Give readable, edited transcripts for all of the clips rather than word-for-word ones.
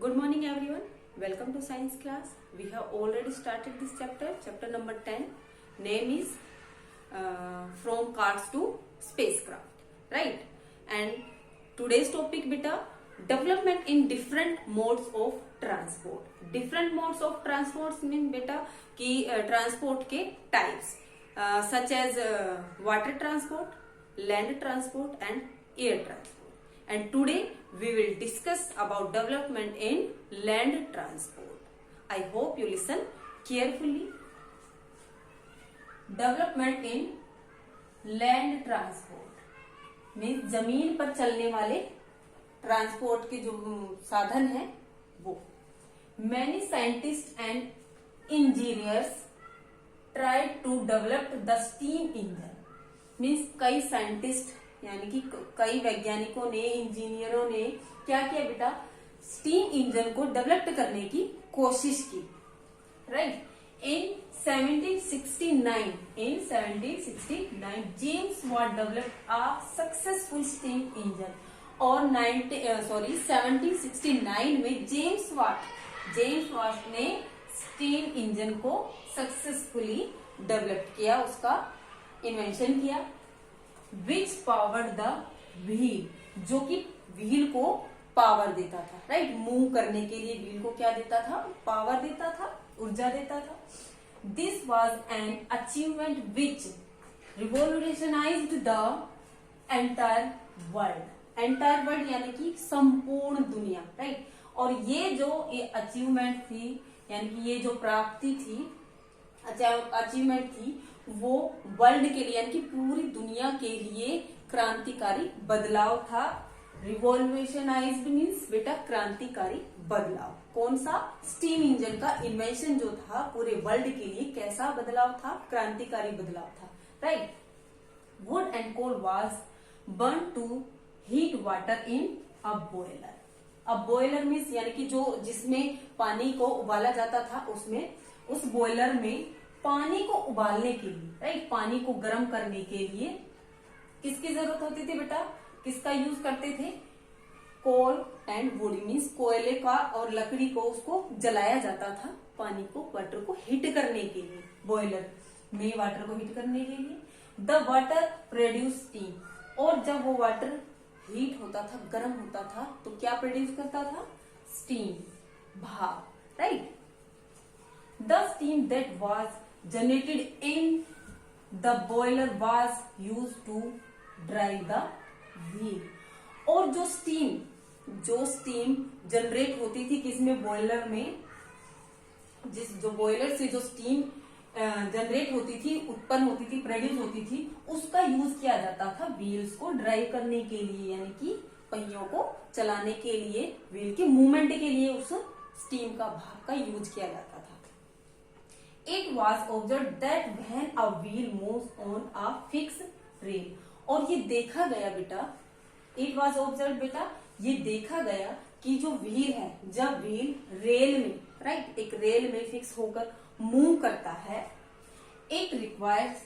Good morning everyone. Welcome to science class. We have already started this chapter number 10. Name is from cars to spacecraft, right? And today's topic beta, development in different modes of transport. Different modes of transport mean beta कि transport के types such as water transport, land transport and air transport. And today we will discuss about development in land transport. I hope you listen carefully. Development in land transport means जमीन पर चलने वाले transport के जो साधन है वो. Many scientists and engineers tried to develop the steam engine. means कई साइंटिस्ट यानी कि कई वैज्ञानिकों ने, इंजीनियरों ने क्या किया बेटा, स्टीम इंजन को डेवलप करने की कोशिश की, right. In 1769 James Watt developed a successful steam engine. और 1769 में जेम्स वाट ने स्टीम इंजन को सक्सेसफुली डेवलप किया, उसका इन्वेंशन किया. विच पावर्ड द व्हील, जो कि व्हील को पावर देता था, राइट. मूव करने के लिए व्हील को क्या देता था, पावर देता था, ऊर्जा देता था. This was an achievement which revolutionised the entire world. Entire world यानी कि संपूर्ण दुनिया, राइट. और ये जो अचीवमेंट थी, यानी कि ये जो प्राप्ति थी, अचीवमेंट थी, वो वर्ल्ड के लिए यानी कि पूरी दुनिया के लिए क्रांतिकारी बदलाव था. रिवॉल्यूशनाइज्ड मीन्स बेटा क्रांतिकारी बदलाव. कौन सा, स्टीम इंजन का इन्वेंशन जो था पूरे वर्ल्ड के लिए कैसा बदलाव था, क्रांतिकारी बदलाव था, right. Wood and coal was burn to heat water in a boiler. अब बॉयलर मीन्स यानी कि जो जिसमें पानी को उबाला जाता था, उसमें उस बॉयलर में पानी को उबालने के लिए, राइट, पानी को गर्म करने के लिए किसकी जरूरत होती थी बेटा, किसका यूज करते थे, कोल एंड वुड. मीन्स कोयले का और लकड़ी को उसको जलाया जाता था पानी को, वाटर को हीट करने के लिए, बॉयलर में वाटर को हीट करने के लिए. The water produce steam. और जब वो वाटर हीट होता था, गर्म होता था, तो क्या प्रोड्यूस करता था, स्टीम, भाप, right. The steam that was generated in the boiler was used to drive the wheel. और जो स्टीम जनरेट होती थी किसमें, बॉयलर में, जो बॉयलर से जो स्टीम जनरेट होती थी, उत्पन्न होती थी, प्रोड्यूस होती थी, उसका यूज किया जाता था व्हील्स को ड्राइव करने के लिए, यानी कि पहियों को चलाने के लिए, व्हील के मूवमेंट के लिए उस स्टीम का, भाप का यूज किया जाता था. It was observed that when a wheel moves on a fixed rail. और ये देखा गया बेटा, it was observed बेटा, ये देखा गया कि जो व्हील है, जब व्हील रेल में, राइट, एक रेल में फिक्स होकर मूव करता है, it requires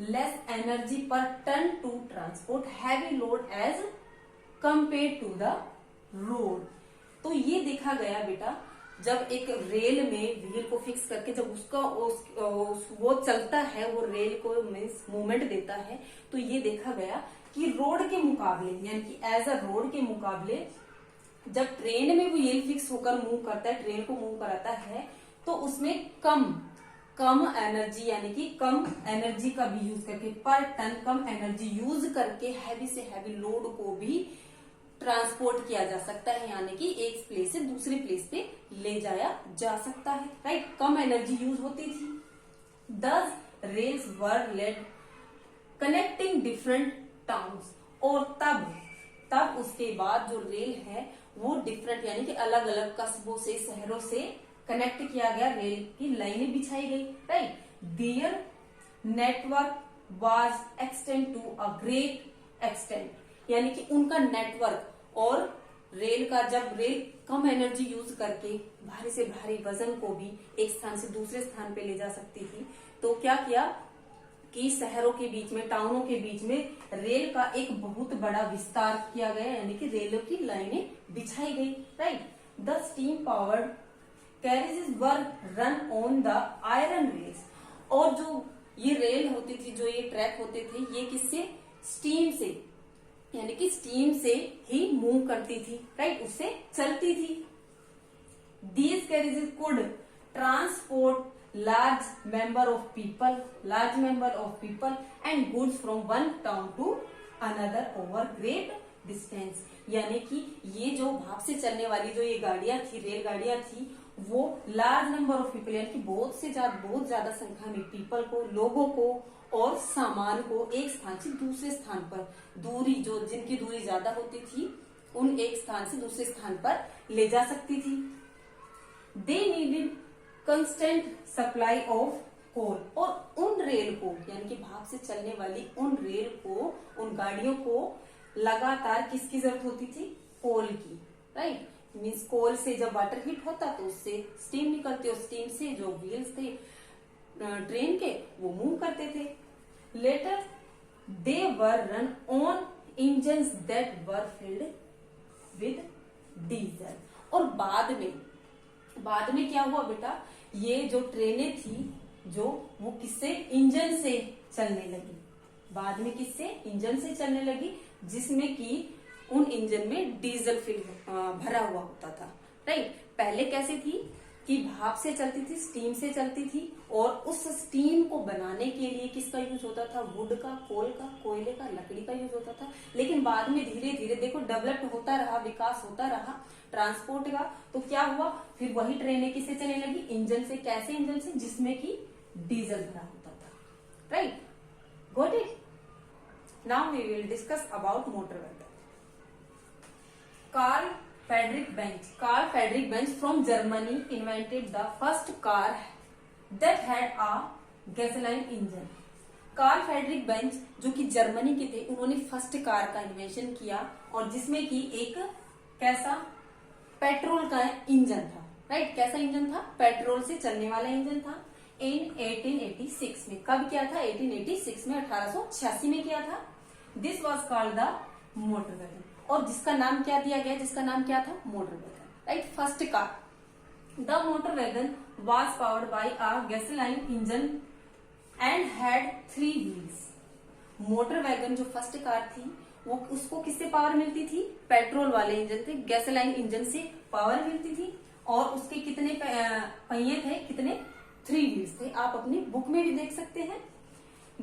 less energy per ton to transport heavy load as compared to the road. तो ये देखा गया बेटा, जब एक रेल में व्हील को फिक्स करके जब उसका वो चलता है, वो रेल को मीन्स मूवमेंट देता है, तो ये देखा गया कि रोड के मुकाबले, यानी कि एज अ रोड के मुकाबले, जब ट्रेन में व्हील फिक्स होकर मूव करता है, ट्रेन को मूव कराता है, तो उसमें कम एनर्जी, यानी कि कम एनर्जी का भी यूज करके, पर टन कम एनर्जी यूज करके हैवी से हैवी लोड को भी ट्रांसपोर्ट किया जा सकता है, यानी कि एक प्लेस से दूसरे प्लेस पे ले जाया जा सकता है, राइट. कम एनर्जी यूज होती थी. दस रेल्स वर लेड कनेक्टिंग डिफरेंट टाउन्स. और तब उसके बाद जो रेल है वो डिफरेंट, यानी कि अलग अलग कस्बों से, शहरों से कनेक्ट किया गया, रेल की लाइनें बिछाई गई, right. Their network was extend to a great extent. यानी कि उनका नेटवर्क और रेल का, जब रेल कम एनर्जी यूज करके भारी से भारी वजन को भी एक स्थान से दूसरे स्थान पे ले जा सकती थी, तो क्या किया कि शहरों के बीच में, टाउनों के बीच में रेल का एक बहुत बड़ा विस्तार किया गया, यानी कि रेलों की लाइनें बिछाई गई, right. The steam powered carriages were run on the iron rails. और जो ये रेल होती थी, जो ये ट्रैक होते थे, ये किससे? स्टीम से, यानी कि स्टीम से ही मूव करती थी, राइट, उससे चलती थी। These carriages could transport large number of people and goods from one town to another over great distance। यानी कि ये जो भाप से चलने वाली जो ये गाड़ियां थी, रेलगाड़ियां थी, वो लार्ज नंबर ऑफ पीपल, यानी कि बहुत ज्यादा संख्या में पीपल को, लोगों को और सामान को एक स्थान से दूसरे स्थान पर, दूरी जो जिनकी दूरी ज्यादा होती थी, उन एक स्थान से दूसरे स्थान पर ले जा सकती थी। They needed constant supply of coal. और उन रेल को, यानी कि भाप से चलने वाली उन रेल को, उन गाड़ियों को लगातार किसकी जरूरत होती थी? कोल की, राइट। मीन्स कोल से जब वाटर हीट होता तो उससे स्टीम निकलती, और स्टीम से जो व्हील्स थे ट्रेन के, वो मूव करते थे। Later they were run on engines that were filled with diesel. और बाद में क्या हुआ बेटा? ये जो ट्रेनें थी, जो वो किससे? इंजन से चलने लगी। बाद में किससे? इंजन से चलने लगी, जिसमें कि उन इंजन में डीजल भरा हुआ होता था, राइट। पहले कैसे थी कि भाप से चलती थी, स्टीम से चलती थी, और उस स्टीम को बनाने के लिए किसका यूज होता था? वुड का, कोल का, कोयले का, लकड़ी का यूज होता था। लेकिन बाद में धीरे धीरे देखो डेवलप होता रहा, विकास होता रहा ट्रांसपोर्ट का, तो क्या हुआ? फिर वही ट्रेनें किससे चलने लगी? इंजन से। कैसे इंजन से? जिसमें कि डीजल भरा होता था, right. Got it? Now we will discuss about motor vehicle. Carl Friedrich Benz from Germany invented the first car that had a gasoline engine। Carl Friedrich Benz जो कि जर्मनी के थे, उन्होंने फर्स्ट कार का invention किया, और जिसमें कि एक कैसा? पेट्रोल का इंजन था, राइट। कैसा इंजन था? पेट्रोल से चलने वाला इंजन था। इन 1886 में। कब किया था? 1886 में, 1886 में किया था। This was called the motor wagon. और जिसका नाम क्या दिया गया? जिसका नाम क्या था? Motor wagon, right. First car. The motor wagon was powered by a gasoline engine and had 3 wheels. Motor wagon जो फर्स्ट कार थी, वो उसको किससे पावर मिलती थी? पेट्रोल वाले इंजन थे, गैसोलाइन इंजन से पावर मिलती थी। और उसके कितने पहिए थे? कितने? 3 व्हील्स थे। आप अपनी बुक में भी देख सकते हैं।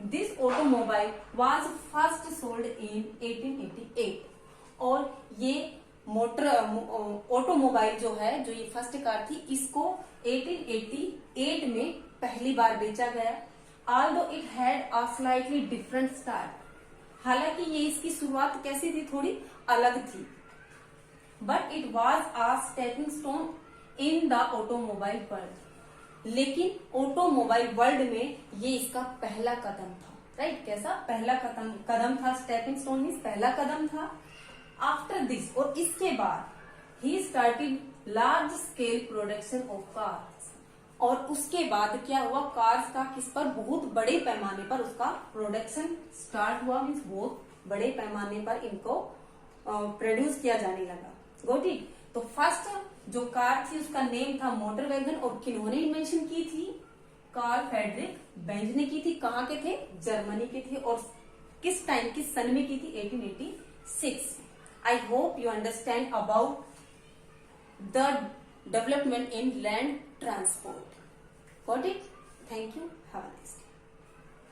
This automobile was first sold in 1888। और ये मोटर ऑटोमोबाइल जो है, जो ये फर्स्ट कार थी, इसको 1888 में पहली बार बेचा गया। Although it had a slightly different start. हालांकि ये इसकी शुरुआत कैसी थी? थोड़ी अलग थी। But it was a stepping stone in the automobile world. लेकिन ऑटोमोबाइल वर्ल्ड में ये इसका पहला कदम था, राइट। कैसा? पहला कदम था। स्टेपिंग स्टोन मीन्स पहला कदम था। आफ्टर दिस, और इसके बाद he started large scale production of cars. और उसके बाद क्या हुआ? कार्स का किस पर? बहुत बड़े पैमाने पर उसका प्रोडक्शन स्टार्ट हुआ। मीन्स बहुत बड़े पैमाने पर इनको प्रोड्यूस किया जाने लगा। Got it? तो फर्स्ट जो कार थी उसका नेम था मोटर वैगन। और किन्होंने इन्वेंशन की थी? कार्ल फेडरिक बेंज ने की थी। कहाँ के थे? जर्मनी के थे। और किस टाइम, किस सन में की थी? 1886 में। I hope you understand about the development in land transport. Got it? Thank you. Have a nice day.